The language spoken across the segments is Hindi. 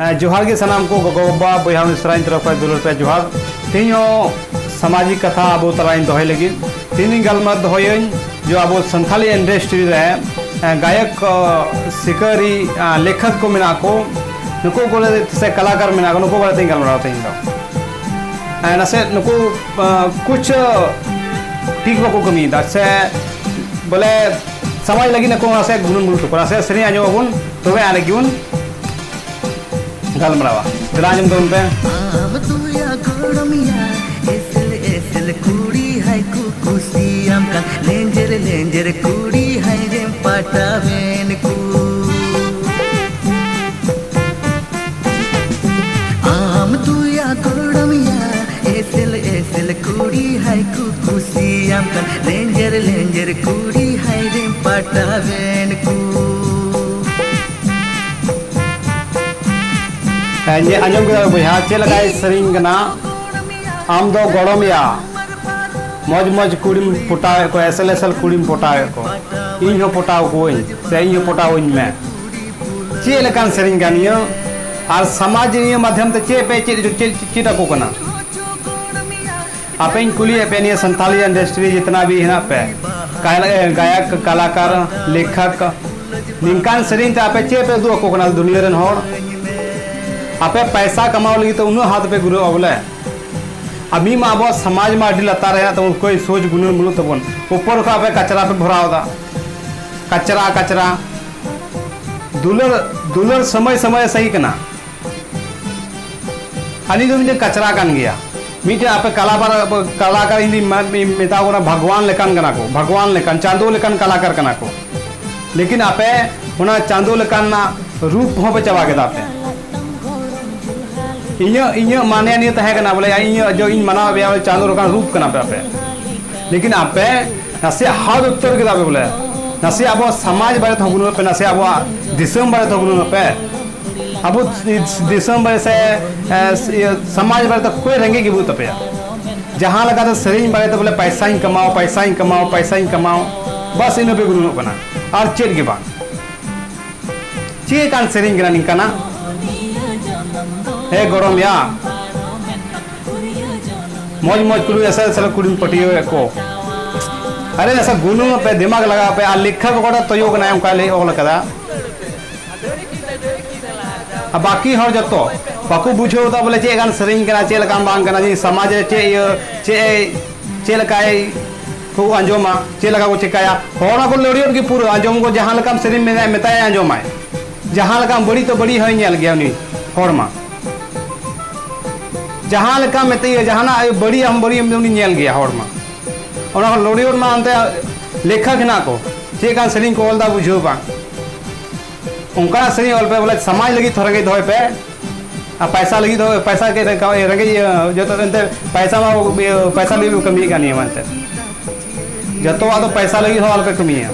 जोहार के सामान को गगोबा बया मिश्राइन तरफ दुलर पे जोहार तीन सामाजिक कथा अब तलाइन दोहे लगी तीन गलमत दोहन जो अब संथाली इंडस्ट्री रे गायक सिकरी लेखक को मिना को नुको बोले से कलाकार मिना को नुको बोले तीन गलमत तीन दो नसे नुको कुछ ठीक बको कमी दा से बोले समाज लगी नको नसे गुनुन गुनु तो से सरी आजो गुन तो वे आने क्यों गलमरावा दिलाजम दोन पे आम तुया गोड़मिया एसल कुड़ी है कुकुसियम का लेंजर कुड़ी है रे पटावेन कु आम तुया गोड़मिया एसल कुड़ी है कुकुसियम का लेंजर कुड़ी है रे पटावेन कु आजम के बहा चलगा सरिंग कना आम दो गड़मिया मज मज कुड़ी पटावे को एसल कुड़ी पटावे को इन हो पटाव को से इन हो पटाव में चलकान सरिंग गानियो और समाज माध्यम ते चे पे चिटा को कना आपे कुली पे निया संथाली इंडस्ट्री जितना भी है पे गायक कलाकार लेखक निकान सरिंग ते आपे चे पे दो को कना दुनिया रन होड़ आपे पैसा कमाओ लगी तो उन्होंने हाथ पे गुरु अवले अभी में अब समाज में अड्डी लता रहे तो कोई सोच गुनु मुलु तबन ऊपर का आपे कचरा पे भराव दा कचरा दुलर समय सही कना अली जो मुझे कचरा कान गया मीटे आपे कलाकार हिंदी मेता को भगवान लेकान कना को भगवान लेकान चांदो लेकान कलाकार कना को लेकिन आपे उना चांदो लेकान ना रूप हो पे चबा के दाते इन माने नहीं तहे कना बोले जो इन मना बे चांदो रकान रूप कना पे आपे लेकिन आपे नसे हाथ उत्तर के दाबे बोले नसे अब समाज बारे थगुन पे नसे अब दिसम बारे थगुन पे अब दिसम बारे से समाज बारे तो कोई रंगे की बुत पे जहां लगा तो सरिंग बारे तो बोले पैसा ही कमाओ बस इन पे गुनु कना और चेट के बाद चे कान सरिंग कना निकना हे गरम या मौज कुड़ी ऐसा कुड़ी पटियो को अरे ऐसा गुनु पे दिमाग लगा पे आ लेखक कोड़ा तो योग ना उनका ले ओल कदा अब बाकी हर जतो बाकू बुझो तो बोले चे गान सरिंग कना चे लकान बांग कना जी समाज चे लकाय को अंजोमा चे लगा को चिकाया होना को लोड़ियो की पूरा अंजोम को जहां लकाम सरिंग में मेताय अंजोमाय जहां लकाम बड़ी तो बड़ी है नेल गया नी होरमा जहां लका में जहाना बड़ी हम नेल गया हर में लोडियोर में अंते लेखक ना को चे कान सरिंग को ओलदा बुझो बा उनका सरिंग ओल पे बोले समाज लगी थोड़ा गई धोए पे आ पैसा लगी धो पैसा के रंगे जो तो अंते पैसा भी कमी का नहीं मानते जतो तो पैसा लगी हो ओल पे कमी है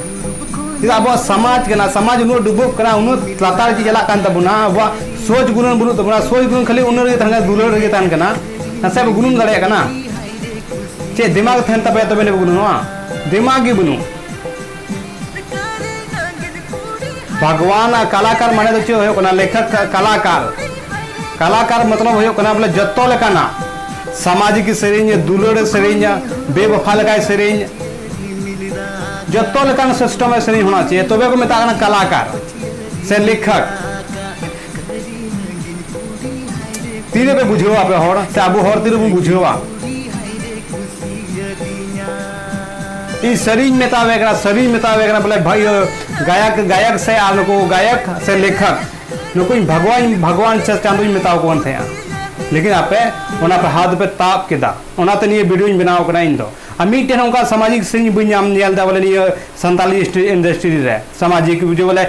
अब समाज के ना समाज उन डुबो करा उन लातार जी चला कान तबुना अब सोच गुणन बुनु तबुना सोच गुण खाली उन रे तंगा दुलर रे तान कना नसे गुणन गड़े कना चे दिमाग थन तबे तबे ने गुणन वा दिमाग की बुनु भगवान कलाकार माने तो चे हो कना लेखक कलाकार मतलब हो कना बोले जत्तो लेकना सामाजिक सरिंज दुलर सरिंज बेवफा लगाय सरिंज जत्तो लेकान सिस्टम में सही होना चाहिए तबे को मेता कलाकार से लेखक तीरे पे बुझेवा पे हर से आबू हर तीरे पे बुझेवा ई सरिंज मेता वेगरा बोले भाई गायक से आलो को गायक से लेखक नको भगवान से चांदो मेताओ को थे लेकिन आपे ओना पे हाथ पे ताप के दा ओना ते नहीं वीडियो बनाओ कना इन दो अमीटेन उनका सामाजिक सरिंज बुझाम नेलदा बोले नहीं संताली इंडस्ट्री रे सामाजिक जो बोले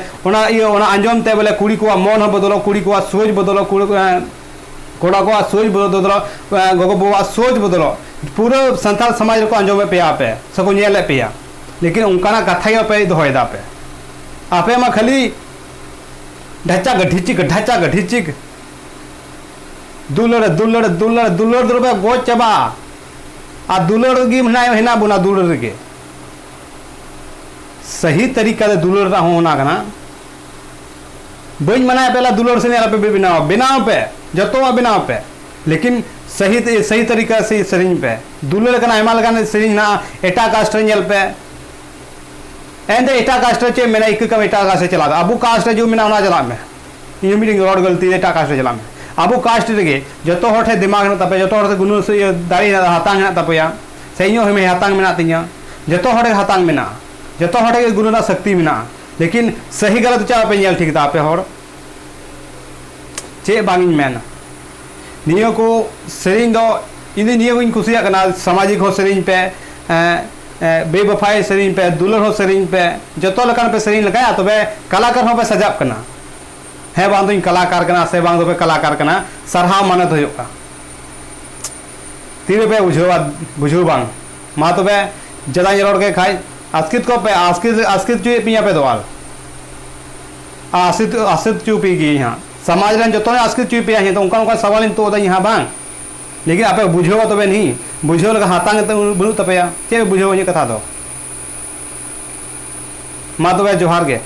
ओना अंजम ते बोले कुड़ी को मन हो बदलो कुड़ी को सोच बदलो कोड़ा को सोच बदलो गगो बुआ सोच बदलो पूरा संताल समाज को अंजम पे आपे सको नेले पे लेकिन उनका कथा पे दोयदा पे आपे मा खाली ढचा गठिचिक दुलड़ पे गोच चबा आ दुलड़ की हेना बुना दुलड़ के सही तरीका से दुलड़ होना कना बन मना पेला दुलर से पे बनाओ बनाओ पे जो बनाओ पे लेकिन सही सही तरीका से सेरिंग पे दुलर का आयमा लगान सेरिंग ना एटा कास्ट नेल पे एंड एटा कास्ट चे मेना एक कम एटा कास्ट चला अबू कास्ट जो मेना ना चला में ये मीटिंग रोड गलती एटा कास्ट चला में अबू कास्ट रे जो हर दिमाग ना तपे जो हर गुनु से दाड़ी हातांग ना तपया से इन हमें हातांग मेना तिया जो हर हातांग मेना जो हर गुनु ना शक्ति मेना लेकिन सही गलत चा पे ठीक था पे हर चे बांग मेन नियो को सेरिंग दो इन नियो को खुशिया करना सामाजिक हो सेरिंग पे बेवफाई सेरिंग पे दुलर हो सेरिंग पे जो लकान पे सेरिंग लगाया तो कलाकार हो पे सजाब करना है बांग तो कलाकार करना से बांग तो पे कलाकार करना सरहा मानत होगा तीर पे बुझो बांग मा तो पे जदा रोड के खाई आस्कित को पे आस्कित चुए पिया पे दोवाल आसित आसित चू पी गई यहाँ समाज रन जो आस्कित चुई पे तो उनका सवाल तो यहाँ बांग लेकिन आप बुझेगा तो नहीं बुझे लगा हाथांग बनू तपया चे बुझे कथा दो मा तो जोहार गे।